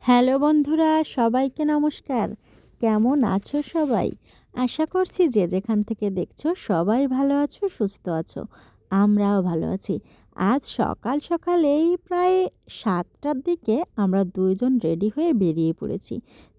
Hello বন্ধুরা, সবাইকে নমস্কার। কেমন আছো সবাই? আশা করছি যে যেখান থেকে দেখছো সবাই ভালো আছো, সুস্থ আছো। আমরাও ভালো আছি। আজ সকাল সকাল এই প্রায় ৭টার দিকে আমরা দুইজন রেডি হয়ে বেরিয়ে পড়েছি।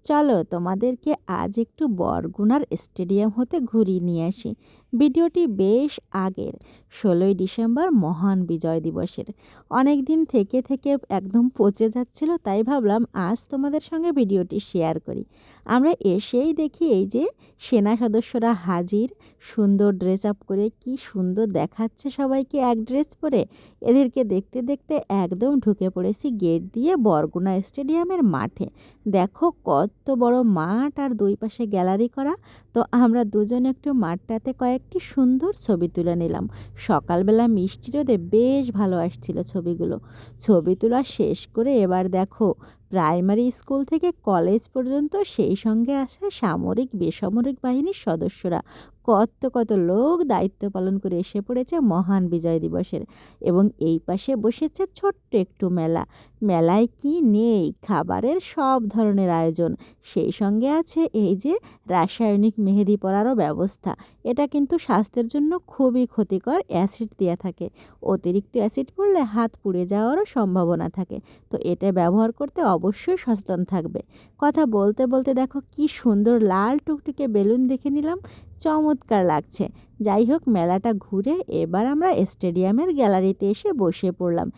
চলো তোমাদেরকে আজ একটু বরগুনার স্টেডিয়াম হতে ঘুরিয়ে নিয়ে আসি। ভিডিওটি বেশ আগের, ১৬ই ডিসেম্বর মহান বিজয় দিবসের। অনেক দিন থেকে থেকে একদম পচে যাচ্ছিল, তাই ভাবলাম আজ তোমাদের সঙ্গে ভিডিওটি শেয়ার করি। আমরা এসেই দেখি এই যে সেনা সদস্যরা হাজির, সুন্দর ড্রেস আপ করে, কি সুন্দর দেখাচ্ছে সবাইকে এক ড্রেস পরে। এদেরকে দেখতে দেখতে একদম ঢুকে পড়েছি গেট দিয়ে বরগুনা স্টেডিয়ামের মাঠে। দেখো কত বড় মাঠ আর দুই পাশে গ্যালারি করা। তো আমরা দুজন একটু মাঠটাতে কয়েকটি সুন্দর ছবি তুলে নিলাম। সকালবেলা মিষ্টি রোদে বেশ ভালো আসছিল ছবিগুলো। ছবি তোলা শেষ করে এবার দেখো প্রাইমারি স্কুল থেকে কলেজ পর্যন্ত, সেই সঙ্গে আসে সামরিক বেসামরিক বাহিনীর সদস্যরা। কত কত লোক দায়িত্ব পালন করে এসে পড়েছে মহান বিজয় দিবসের। এবং এই পাশে বসেছে ছোট্ট একটু মেলা। মেলায় কি নেই, খাবারের সব ধরনের আয়োজন। সেই সঙ্গে আছে এই যে রাসায়নিক মেহেদি পরারও ব্যবস্থা। এটা কিন্তু স্বাস্থ্যের জন্য খুবই ক্ষতিকর, অ্যাসিড দেওয়া থাকে। অতিরিক্ত অ্যাসিড পড়লে হাত পুড়ে যাওয়ারও সম্ভাবনা থাকে। তো এটা ব্যবহার করতে অবশ্যই সচেতন থাকবে। কথা বলতে বলতে দেখো কি সুন্দর লাল টুকটুকে বেলুন দেখে নিলাম, চমৎকার লাগছে। যাই হোক, মেলাটা ঘুরে এবার আমরা স্টেডিয়ামের গ্যালারিতে এসে বসে পড়লাম।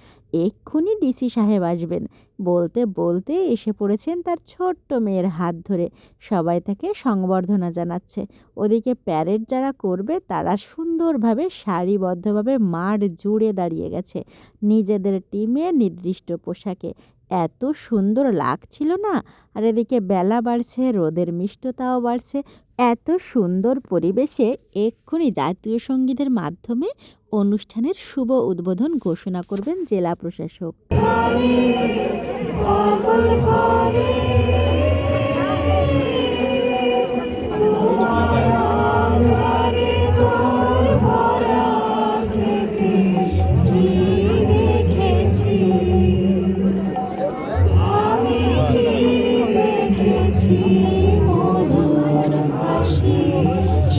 এক্ষুনি ডিসি সাহেব আসবেন বলতে বলতে এসে পড়েছেন তার ছোট্ট মেয়ের হাত ধরে। সবাই তাকে সংবর্ধনা জানাচ্ছে। ওদিকে প্যারেড যারা করবে তারা সুন্দরভাবে সারিবদ্ধভাবে মাঠ জুড়ে দাঁড়িয়ে গেছে নিজেদের টিমে নির্দিষ্ট পোশাকে। এত সুন্দর লাগছিল না। আর এদিকে বেলা বাড়ছে, রোদের মিষ্টতাও বাড়ছে। এত সুন্দর পরিবেশে এক্ষুনি জাতীয় সঙ্গীতের মাধ্যমে অনুষ্ঠানের শুভ উদ্বোধন ঘোষণা করবেন জেলা প্রশাসক।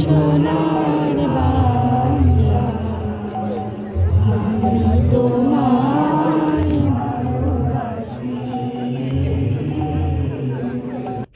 সোনার বাংলা, আমি তোমায় ভালোবাসি।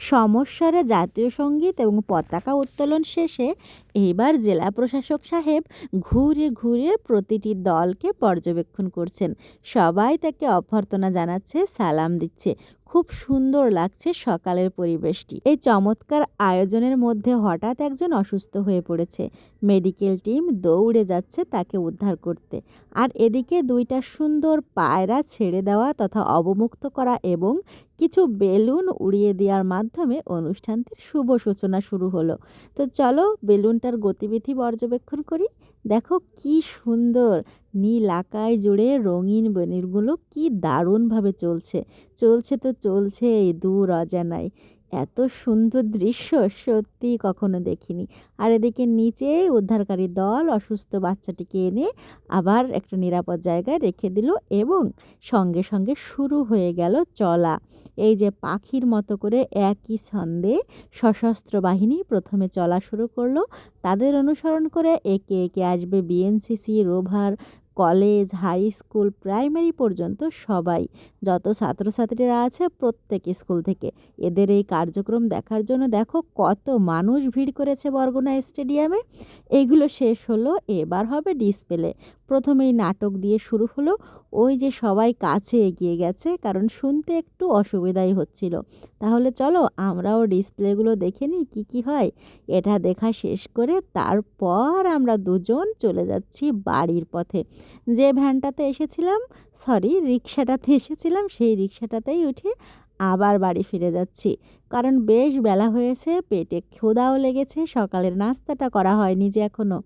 সমস্যারে জাতীয় সঙ্গীত এবং পতাকা উত্তোলন শেষে এইবার জেলা প্রশাসক সাহেব ঘুরে ঘুরে প্রতিটি দলকে পর্যবেক্ষণ করছেন। সবাই তাকে অভ্যর্থনা জানাচ্ছে, সালাম দিচ্ছে। খুব সুন্দর লাগছে সকালের পরিবেশটি। এই চমৎকার আয়োজনের মধ্যে হঠাৎ একজন অসুস্থ হয়ে পড়েছে। মেডিকেল টিম দৌড়ে যাচ্ছে তাকে উদ্ধার করতে। আর এদিকে দুইটা সুন্দর পায়রা ছেড়ে দেওয়া তথা অবমুক্ত করা এবং কিছু বেলুন উড়িয়ে দেওয়ার মাধ্যমে অনুষ্ঠানটির শুভ সূচনা শুরু হলো। তো চলো বেলুনটার গতিবিধি পর্যবেক্ষণ করি। দেখো কি সুন্দর নীল আকাশ জুড়ে রঙিন বেলুনগুলো কি দারুণভাবে চলছে। চলছে তো চলছে এই দূর অজানায়। এত সুন্দর দৃশ্য সত্যি কখনো দেখিনি। আর এদিকে নিচেই উদ্ধারকারী দল অসুস্থ বাচ্চাটিকে এনে আবার একটা নিরাপদ জায়গায় রেখে দিল এবং সঙ্গে সঙ্গে শুরু হয়ে গেল চলা। এই যে পাখির মতো করে একই ছন্দে সশস্ত্র বাহিনী প্রথমে চলা শুরু করলো। তাদের অনুসরণ করে একে একে আসবে BNCC, rover, college, high school, primary পর্যন্ত সবাই। যত ছাত্রছাত্রীরা আছে প্রত্যেক স্কুল থেকে। এদের এই কার্যক্রম দেখার জন্য দেখো কত মানুষ ভিড় করেছে বরগুনা স্টেডিয়ামে। এইগুলো শেষ হলো, এবার হবে ডিসপ্লে। প্রথমেই নাটক দিয়ে শুরু হলো। ওই যে সবাই কাছে এগিয়ে গেছে, কারণ শুনতে একটু অসুবিধাই হচ্ছিল। তাহলে চলো আমরাও ডিসপ্লেগুলো দেখে নিই কী কী হয়। এটা দেখা শেষ করে তারপর আমরা দুজন চলে যাচ্ছি বাড়ির পথে। যে ভ্যানটাতে এসেছিলাম, রিক্সাটাতে এসেছিলাম, সেই রিক্সাটাতেই উঠে আবার বাড়ি ফিরে যাচ্ছি। কারণ বেশ বেলা হয়েছে, পেটে ক্ষুধাও লেগেছে, সকালের নাস্তাটা করা হয়নি যে এখনও।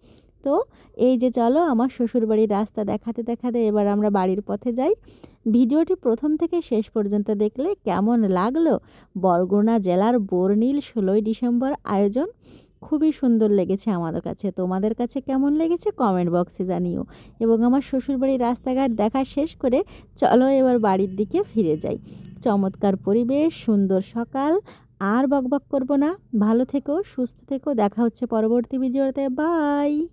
তো এই যে চলো আমার শ্বশুরবাড়ির রাস্তা দেখাতে দেখাতে এবার আমরা বাড়ির পথে যাই। ভিডিওটি প্রথম থেকে শেষ পর্যন্ত দেখলে কেমন লাগলো বরগুনা জেলার বর্ণিল 16ই ডিসেম্বর আয়োজন। খুবই সুন্দর লেগেছে আমাদের কাছে। তোমাদের কাছে কেমন লেগেছে কমেন্ট বক্সে জানিও। এবং আমার শ্বশুরবাড়ির রাস্তাঘাট দেখা শেষ করে চলো এবার বাড়ির দিকে ফিরে যাই। চমৎকার পরিবেশ, সুন্দর সকাল। আর বকবক করব না। ভালো থেকো, সুস্থ থেকো। দেখা হচ্ছে পরবর্তী ভিডিওতে। বাই।